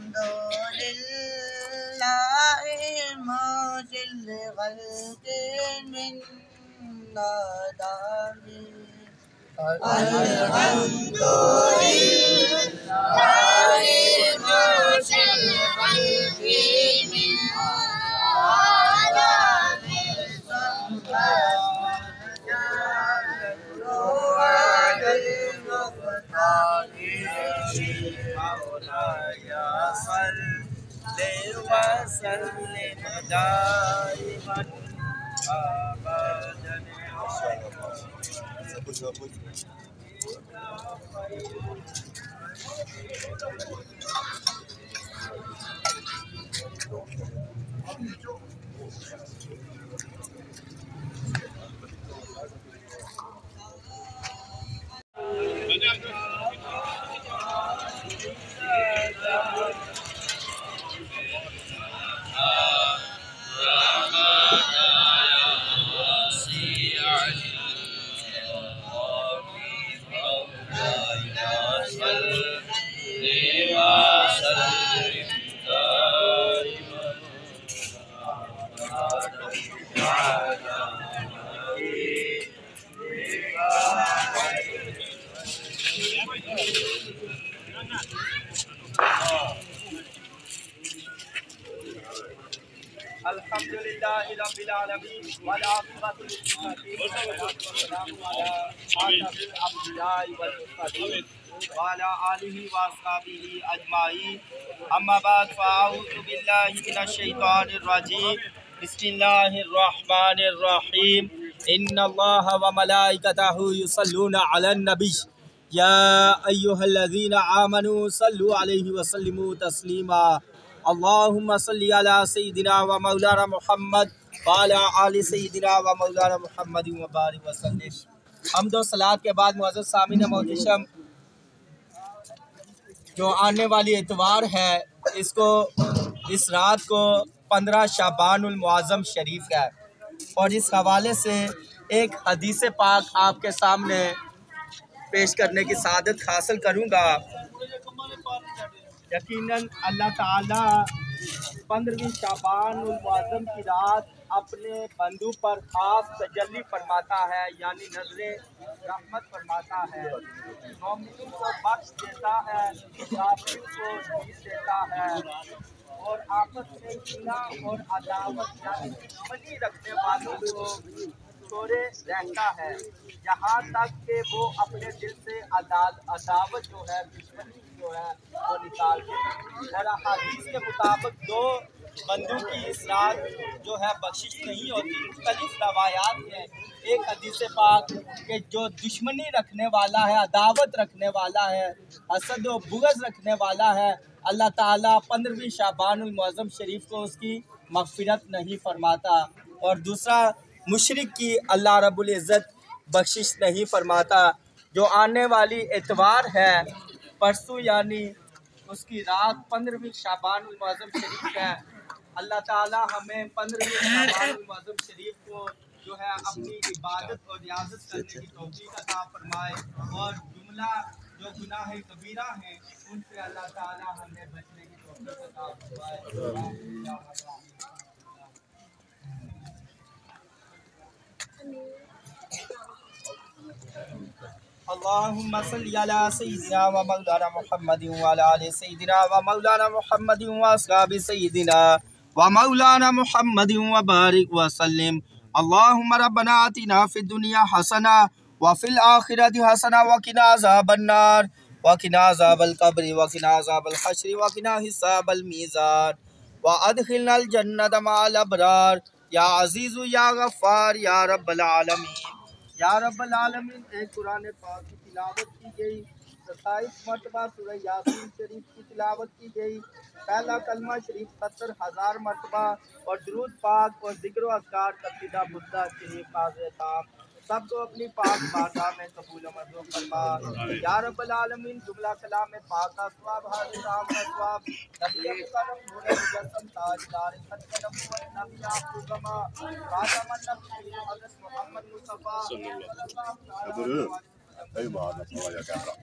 अल्हम्दुलिल्लाहि मुजिल खल्क़ि मिन नादानी अल्हम्दुलिल्लाहि मुजिल खल्क़ि मिन नादानी अल्हम्दुलिल्लाहि रब्बिल आलमीन वल आक़िबतु लिल-मुत्तक़ीन वस्सलामु अला अशरफिल अंबिया'i वल मुरसलीन व अला आलिहि व अस्हाबिहि अजमाईन अम्मा बाद फ़अऊज़ु बिल्लाहि मिनश शैतानिर रजीम बिस्मिल्लाहिर रहमानिर रहीम इन्नल्लाहा व मलाइकतहु युसल्लूना अलन नबी या अय्युहल्लज़ीना आमनू सल्लु अलैहि व सल्लिमू तस्लीमा अल्लाहुम्मा सल्लि अला सय्यिदिना व मौलाना मुहम्मद व अला आलि सय्यिदिना व मौलाना मुहम्मद व बारिक व सल्लिम। हम्द व सलात के बाद मुअज़्ज़ज़ सामीन मोहतरम, जो आने वाली इतवार है, इसको इस रात को 15 शाबानुल मुअज़्ज़म शरीफ है और इस हवाले से एक हदीस पाक आपके सामने पेश करने की सादत हासिल करूँगा। यकीनन अल्लाह ताला 15वीं शाबानुल मुअज़्ज़म की रात अपने बंदू पर खास तजल्ली फरमाता है, यानी नज़रे रहमत फरमाता है। मोमिनों को बख्श देता है, काफिरों को जीत देता है और आपस में कीना और अदावत यानी दुश्मनी रखने वालों को छोड़े रहता है, यहाँ तक कि वो अपने दिल से अदावत जो है, दुश्मनी जो है वो निकाल दे। और हदीस के मुताबिक दो बंदों की इस रात जो है बख्शिश नहीं होती। मुख्तलिफ रवायात हैं। एक हदीस पाक के जो दुश्मनी रखने वाला है, अदावत रखने वाला है, हसद व बुग़्ज़ रखने वाला है, अल्लाह ताला 15वीं शाबानुल मुअज़्ज़म शरीफ को उसकी मग़फ़िरत नहीं फरमाता। और दूसरा, मुशरिक की अल्लाह रब्बुल इज़्ज़त बख्शिश नहीं फरमाता। जो आने वाली इतवार है परसों, यानी उसकी रात 15वीं शाबानुल मुअज़्ज़म शरीफ है। अल्लाह ताला हमें 15वीं शाबानुल मुअज़्ज़म शरीफ को जो है अपनी इबादत और रियाज़त करने की तौफ़ीक़ अता फरमाए और जुमला जो गुनाह कबीरा हैं उनसे अल्लाह ताला हमें बचने की तौफ़ीक़ अता फरमाए। अल्लाहुम्मा सल्लि अला सय्यिदिना व मौलाना मुहम्मदिन व अला आलि सय्यिदिना व मौलाना मुहम्मदिन व अस्हाबि सय्यिदिना व मौलाना मुहम्मदिन व बारिक व सल्लिम। अल्लाहुम्मा रब्बना आतिना फिद दुनिया हसना व फिल आखिरति हसना व किना अज़ाबन्नार व किना अज़ाबल क़ब्र व किना अज़ाबल हश्र व किना हिसाबल मीज़ान व अदखिलनल जन्नत मअल अबरार या अज़ीज़ु या गफ़्फ़ार या रब्बल आलमीन। या रब्बल आलमीन। एक कुरान पाक की तिलावत की गई, 27 मरतबा सूरह यासीन शरीफ की तिलावत की गई, पहला कलमा शरीफ 70,000 मरतबा और दुरूद पाक और जिक्र अज़कार कसीदा बुद्धा शरीफ हाज़िर ताम सबको अपनी पाक बारगाह में कबूल मंजूर फरमा। या रब्बल आलमीन जुमला कलाम में पाक का सवाब हाज़िर ताम का सवाब नबी मुकर्रम नूर मुजस्सम ताजदार खत्म नबुव्वत नबी आखिरुज़्ज़मा खातमुन नबिय्यीन हज़रत मोहम्मद मुस्तफ़ा सल्लल्लाहु अलैहि वसल्लम।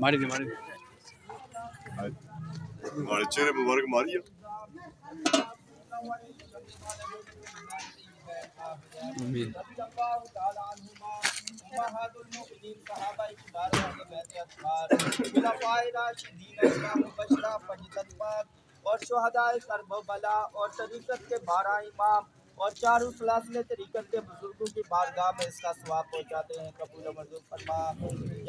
मारी हमारे चेहरे मुबारक मारिए। और शुहदाए करबला और तरीक़त के 12 इमाम और चारों सलासिल तरीक़त के बुजुर्गों की बारगाह में इसका सवाब पहुँचाते हैं, कबूल मंजूर फरमा।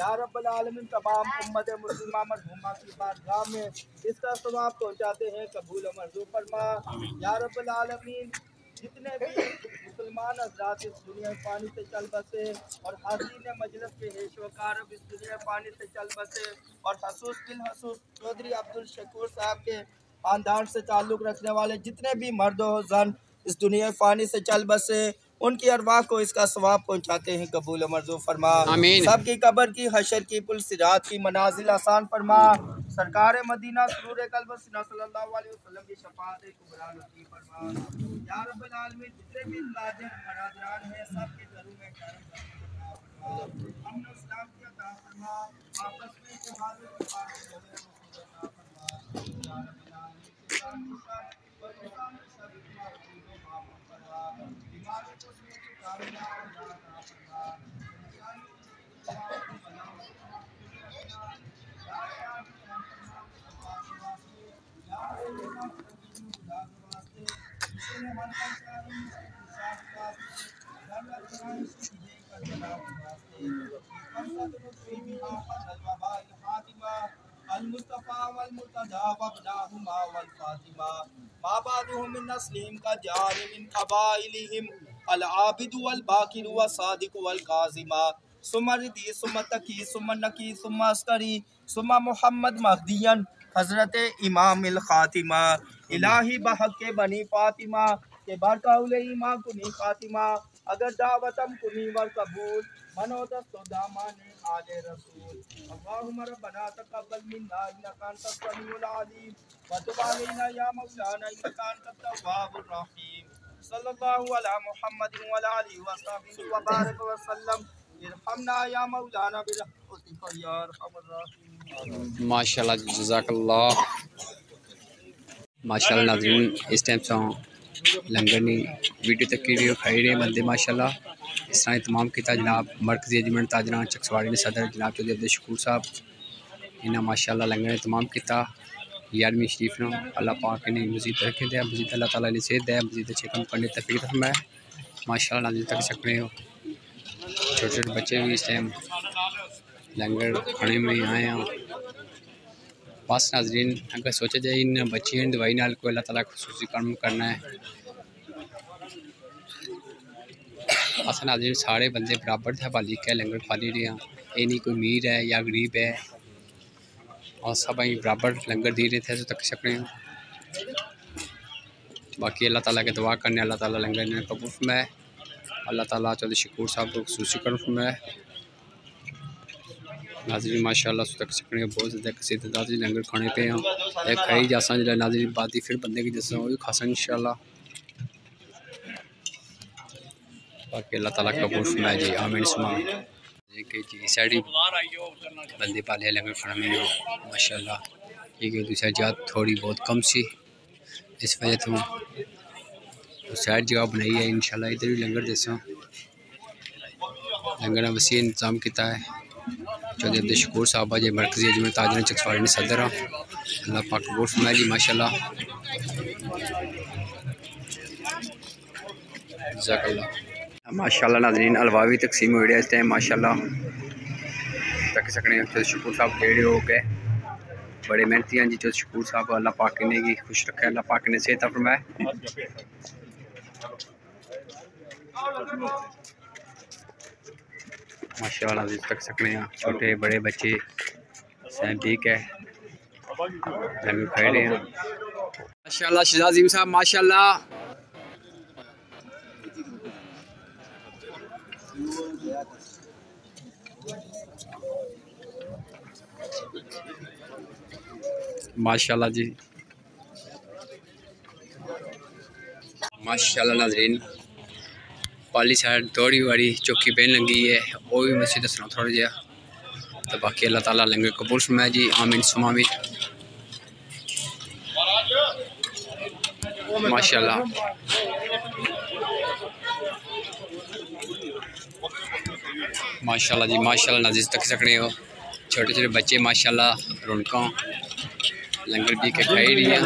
या रब्बल आलमीन तमाम उम्मत मुस्लिमा मरहूमा की बारगाह में इसका सवाब पहुँचाते हैं, कबूल मंजूर फरमा। या रब्बल आलमीन जितने भी मुसलमान हज़रात इस दुनिया पानी से चल बसे और हाज़रीन मजलिस के हेश वकारब इस दुनिया पानी से चल बसे और खसूस बिल खसूस चौधरी अब्दुल शकूर साहब के खानदान से ताल्लुक़ रखने वाले जितने भी मर्द हो जन इस दुनिया फ़ानी से चल बसे उनकी अरवाह को इसका सवाब पहुँचाते हैं, कबूल मंजूर फरमा। सबकी कब्र की हशर की पुल सिरात की मनाजिल आसान फरमा। सरकार मदीना सुरूर कल्ब सिना सल्लल्लाहु अलैहि वसल्लम की शफाअत कुबरा नसीब फरमा। या रब्बल आलमीन जितने भी लाजिम बरादरान हैं सबके घरों में हमने इस्लाम की अता फरमा। आपस में इत्तेहाद और मुस्तफ़ा वल मुर्तज़ा वब्नाहुमा वल फातिमा मा बादुहुम मिन नस्लिहिम का जारि मिन क़बाइलिहिम अल आबिदु वल बाकिरु व सादिकु वल काज़िमा सुम्मा रिदी सुम्मा तकी सुम्मा नकी सुम्मा अस्करी सुम्मा मुहम्मद महदियन हज़रत इमामिल ख़ातिमा इलाही बहक़ के बनी फ़ातिमा के बरकाउले ईमान कुनी ख़ातिमा अगर दावतम कुनी वर कबूल मनोदस्तो दामाने आले रसूल अल्लाहुम्मा रब्बना तक़ब्बल मिन्ना इन्नका अंतस समीउल अलीम व तुब अलैना या मौलाना इन्नका अंतत तव्वाबुर रहीम सल्लल्लाहु अला मुहम्मदिन व अला आलिहि व सह्बिहि व बारक व सल्लम इरहमना या मौलाना बिरहमतिका या अरहमर राहिमीन। माशाल्लाह जज़ाकल्लाह। माशाल्लाह नाज़रीन इस टाइम से लंगर ने वीडियो तक की खाई रहे बंदे माशाल्लाह इस तरह तमाम किया जनाब मरकजी अजमेंट ताजरा चकसवाड़ी ने सदर जनाब चौधरी अब्दुल शकूर साहब इन्हें माशाल्लाह लंगर ने तमाम किया 11वीं शरीफ ने अल्लाह पाक ने मजीद रखे दे मजीद अल्लाह ताला ने सेहत दे मजीद अच्छे कम करने तफीक फरमाए माशाल्लाह नाज़रीन तक सकते हो। छोटे छोटे बच्चे भी इस टाइम लंगर खाने में आए हैं बस नाज़रीन अगर सोचा जाए इन बच्चियों दवाई नाल को अल्लाह ताला खुसूसी काम करना है अस नाज़रीन सारे बंदे बराबर थे बाली के लंगर खाली रहे हैं ये नहीं कोई अमीर है या गरीब है और सब बराबर लंगर दे रहे थे तो तक सकते हैं। बाकी अल्लाह ताला के दुआ करने अल्लाह ताला लंगर ने कबूल फरमाए अल्लाह ताला चौधरी शकूर साहब को खुसूसी करम फरमाए नाज़रीन माशाल्लाह तक सकते बहुत ज़्यादा किसी ताज़ी लंगर खाने पे हैं एक खाई जासा जो नाज़रीन बादी फिर बंदे की जैसा वो भी खासा इंशाल्लाह। बाकी अल्लाह ताला कबूल फरमाए जी आमीन सुमा कि जी साइड बंदे पाले लंगर खाने में माशाल्लाह ये कि दूसरी जगह थोड़ी बहुत कम सी इस वजह तो साइड जगह बनाई है इंशाल्लाह इधर भी लंगर जैसा लंगर ने वसी इंतजाम किया है चौधरी अब्दुल शकूर साहब जी मरकजी अजमेंट ताजरा चकसवाड़ी ने सदर अल्लाह पाक कबूल फरमाए जी माशाल्लाह जज़ाकल्लाह। माशाल्लाह नाज़रीन अलवावी तकसीम हो रहा है इस टाइम माशाल्लाह तक सकने चौधरी शकूर साहब जेड़े हो गए बड़े मेहनती हैं जी चौधरी शकूर साहब अल्लाह पाक ने की खुश रखे अल्लाह पाक ने सेहत फरमाए। माशाल्लाह नाज़रीन तक सकने हैं छोटे बड़े बच्चे सैम ठीक है लंगर खाए रहे हैं माशाल्लाह शहजाद साहब माशाल्लाह माशाल्लाह जी माशाल्लाह नाज़रीन पाली साइड थोड़ी बड़ी चौकी पहन लगी है वो भी मुझे दसना थोड़ा जहा तो बाकी अल्लाह ताला लंगर कबूल फरमाए जी आमीन सुमामीन माशाल्लाह माशाल्लाह जी माशाल्लाह नाज़रीन तक सकने हो छोटे छोटे बच्चे माशाल्लाह रौनकों लंगर पी के खाई रही है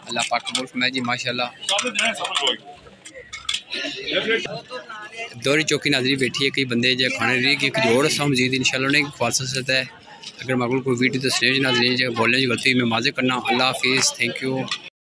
अल्लाह पाक कबूल फरमाए जी माशाल्लाह दौरी चौकी नाजरी बैठी है कई बंदे जो खाने रही कि जोड़ सा मजीद इंशाल्लाह ने ख्वासा सकता है अगर मगल कोई वीडियो तो स्नेह नाजरी बोलने की गलती मैं माज़े करना अल्लाह हाफिज़ थैंक यू।